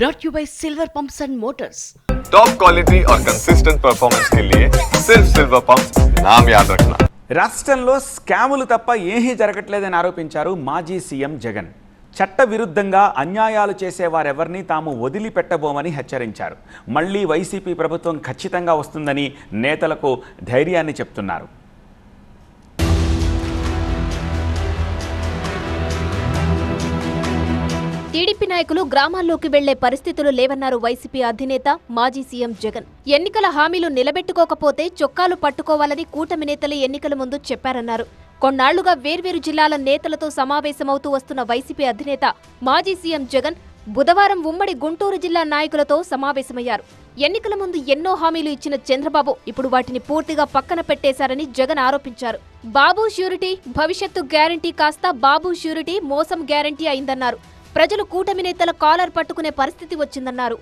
brought you by Silver Pumps and Motors. Top quality और consistent performance के लिए सिर्फ सिल्वर पंप्स नाम याद रखना. రాష్ట్రంలో స్కాములు తప్ప ఏమీ జరగట్లేదని ఆరోపించారు మాజీ సీఎం జగన్. చట్ట విరుద్ధంగా అన్యాయాలు చేసేవారెవరిని తాము వదిలిపెట్టబోమని హెచ్చరించారు. మళ్లీ వైసీపీ ప్రభుత్వం ఖచ్చితంగా వస్తుందని నేతలకు ధైర్యాన్ని చెప్తున్నారు. టీడీపీ నాయకులు గ్రామాల్లోకి వెళ్లే పరిస్థితులు లేవన్నారు వైసీపీ అధినేత మాజీ సీఎం జగన్. ఎన్నికల హామీలు నిలబెట్టుకోకపోతే చొక్కాలు పట్టుకోవాలని కూటమి నేతలు ఎన్నికల ముందు చెప్పారన్నారు. కొన్నాళ్లుగా వేర్వేరు జిల్లాల నేతలతో సమావేశమవుతూ వస్తున్న వైసీపీ అధినేత మాజీ సీఎం జగన్ బుధవారం ఉమ్మడి గుంటూరు జిల్లా నాయకులతో సమావేశమయ్యారు. ఎన్నికల ముందు ఎన్నో హామీలు ఇచ్చిన చంద్రబాబు ఇప్పుడు వాటిని పూర్తిగా పక్కన పెట్టేశారని జగన్ ఆరోపించారు. బాబు ష్యూరిటీ భవిష్యత్తు గ్యారంటీ కాస్త బాబు ష్యూరిటీ మోసం గ్యారంటీ అయిందన్నారు. ప్రజలు కూటమి నేతల కాలర్ పట్టుకునే పరిస్థితి వచ్చిందన్నారు.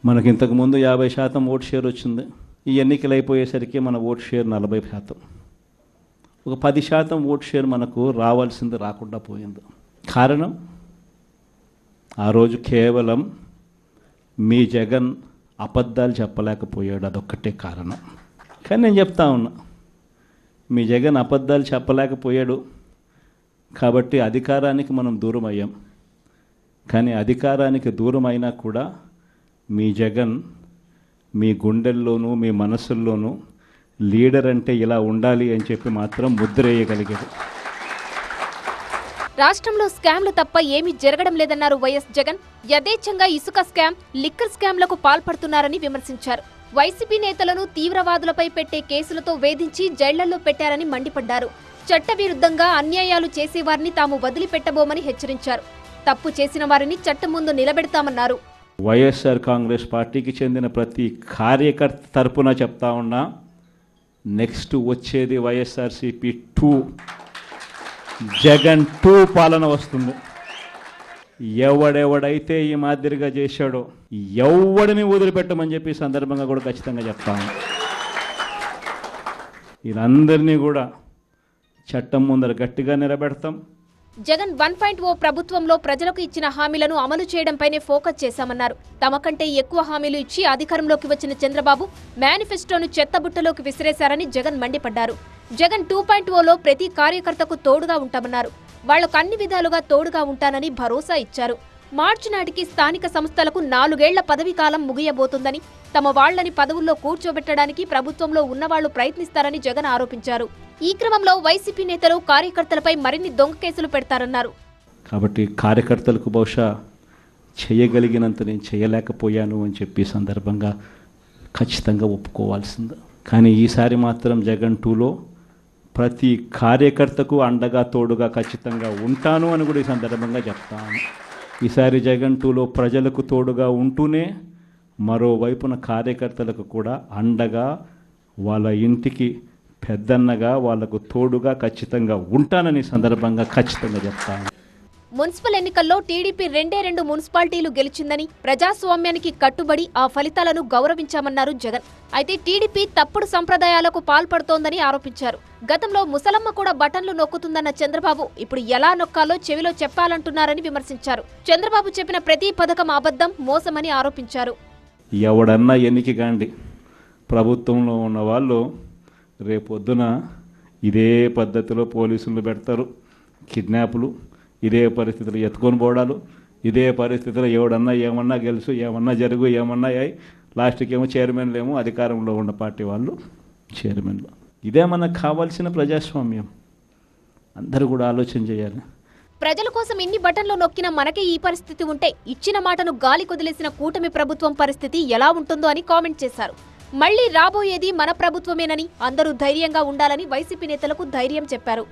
మనకి ఇంతకుముందు 50% ఓటు షేర్ వచ్చింది. ఈ ఎన్నికలు అయిపోయేసరికి మన ఓటు షేర్ 40%. ఒక 10% ఓటు షేర్ మనకు రావాల్సింది రాకుండా పోయింది. కారణం ఆ రోజు కేవలం మీ జగన్ అబద్ధాలు చెప్పలేకపోయాడు, అదొక్కటే కారణం. కానీ నేను చెప్తా ఉన్నా, మీ జగన్ అబద్ధాలు చెప్పలేకపోయాడు కాబట్టి అధికారానికి మనం దూరం అయ్యాం. కానీ అధికారానికి దూరం అయినా కూడా మీ జగన్ మీ గుండెల్లోనూ మీ మనసుల్లోనూ లీడర్ అంటే ఇలా ఉండాలి అని చెప్పి మాత్రం ముద్రేయగలిగారు. రాష్ట్రంలో స్కామ్లు తప్ప ఏమీ జరగడం లేదన్నారు వైఎస్ జగన్. యథేచ్ఛంగా ఇసుక స్కామ్, లిక్కర్ స్కామ్లకు పాల్పడుతున్నారని విమర్శించారు. వైసీపీ నేతలను తీవ్రవాదులపై పెట్టే కేసులతో వేధించి జైళ్లలో పెట్టారని మండిపడ్డారు. చట్టవిరుద్ధంగా అన్యాయాలు చేసేవారిని తాము వదిలిపెట్టబోమని హెచ్చరించారు. తప్పు చేసిన వారిని చట్టం ముందు నిలబెడతామన్నారు. వైఎస్ఆర్ కాంగ్రెస్ పార్టీకి చెందిన ప్రతి కార్యకర్త తరపున చెప్తా ఉన్నా, నెక్స్ట్ వచ్చేది వైఎస్ఆర్సీపీ 2, జగన్ 2 పాలన వస్తుంది. ఎవడెవడైతే ఈ మాదిరిగా చేశాడో ఎవడిని వదిలిపెట్టమని చెప్పి సందర్భంగా కూడా ఖచ్చితంగా చెప్తాను. వీళ్ళందరినీ కూడా చట్టం ముందర గట్టిగా నిలబెడతాం. జగన్ 1.0 ప్రభుత్వంలో ప్రజలకు ఇచ్చిన హామీలను అమలు చేయడంపైనే ఫోకస్ చేశామన్నారు. తమ కంటే ఎక్కువ హామీలు ఇచ్చి అధికారంలోకి వచ్చిన చంద్రబాబు మేనిఫెస్టోను చెత్తబుట్టలోకి విసిరేశారని జగన్ మండిపడ్డారు. జగన్ 2.0లో ప్రతి కార్యకర్తకు తోడుగా ఉంటామన్నారు. వాళ్లకు అన్ని విధాలుగా తోడుగా ఉంటానని భరోసా ఇచ్చారు. మార్చి నాటికి స్థానిక సంస్థలకు 4 ఏళ్ల పదవీ కాలం ముగియబోతుందని, తమ వాళ్లని పదవుల్లో కూర్చోబెట్టడానికి ప్రభుత్వంలో ఉన్నవాళ్లు ప్రయత్నిస్తారని జగన్ ఆరోపించారు. ఈ క్రమంలో వైసీపీ నేతలు కార్యకర్తలపై మరిన్ని దొంగ కేసులు పెడతారన్నారు. కాబట్టి కార్యకర్తలకు బహుశా చేయగలిగినంత నేను చేయలేకపోయాను అని చెప్పి సందర్భంగా ఖచ్చితంగా ఒప్పుకోవాల్సింది. కానీ ఈసారి మాత్రం జగన్ 2లో ప్రతి కార్యకర్తకు అండగా తోడుగా ఖచ్చితంగా ఉంటాను అని కూడా ఈ సందర్భంగా చెప్తాను. ఈసారి జగన్ 2లో ప్రజలకు తోడుగా ఉంటూనే మరోవైపున కార్యకర్తలకు కూడా అండగా, వాళ్ళ ఇంటికి పెద్దన్నగా, వాళ్లకు తోడుగా ఖచ్చితంగా ఉంటానని సందర్భంగా ఖచ్చితంగా చెప్తాను. మున్సిపల్ ఎన్నికల్లో టీడీపీ 2 మున్సిపాలిటీలు గెలిచిందని, ప్రజాస్వామ్యానికి కట్టుబడి ఆ ఫలితాలను గౌరవించామన్నారు జగన్. అయితే టీడీపీ తప్పుడు సంప్రదాయాలకు పాల్పడుతోందని ఆరోపించారు. గతంలో ముసలమ్మ కూడా బటన్లు నొక్కుతుందన్న చంద్రబాబు ఇప్పుడు ఎలా నొక్కాలో చెవిలో చెప్పాలంటున్నారని విమర్శించారు. చంద్రబాబు చెప్పిన ప్రతి పథకం అబద్ధం, మోసమని ఆరోపించారు. ఎవడన్నా ఎన్నికి కాండి, ప్రభుత్వంలో ఉన్న వాళ్ళు రేపొద్దున ఇదే పద్ధతిలో పోలీసులు పెడతారు, కిడ్నాపులు, ఇదే పరిస్థితులు ఎత్తుకొని పోవడాలు, ఇదే పరిస్థితుల్లో ఎవడన్నా ఏమన్నా గెలుసు, ఏమన్నా జరుగు, ఏమన్నా అయ్యి లాస్ట్కి ఏమో చైర్మన్లు ఏమో అధికారంలో ఉన్న పార్టీ వాళ్ళు చైర్మన్లు. ఇదే మనకు కావాల్సిన ప్రజాస్వామ్యం. అందరూ కూడా ఆలోచన చేయాలి. ప్రజల కోసం ఇన్ని బటన్లు నొక్కిన మనకే ఈ పరిస్థితి ఉంటే ఇచ్చిన మాటను గాలి కొదిలేసిన కూటమి ప్రభుత్వం పరిస్థితి ఎలా ఉంటుందో అని కామెంట్ చేశారు. మళ్లీ రాబోయేది మన ప్రభుత్వమేనని, అందరూ ధైర్యంగా ఉండాలని వైసీపీ నేతలకు ధైర్యం చెప్పారు.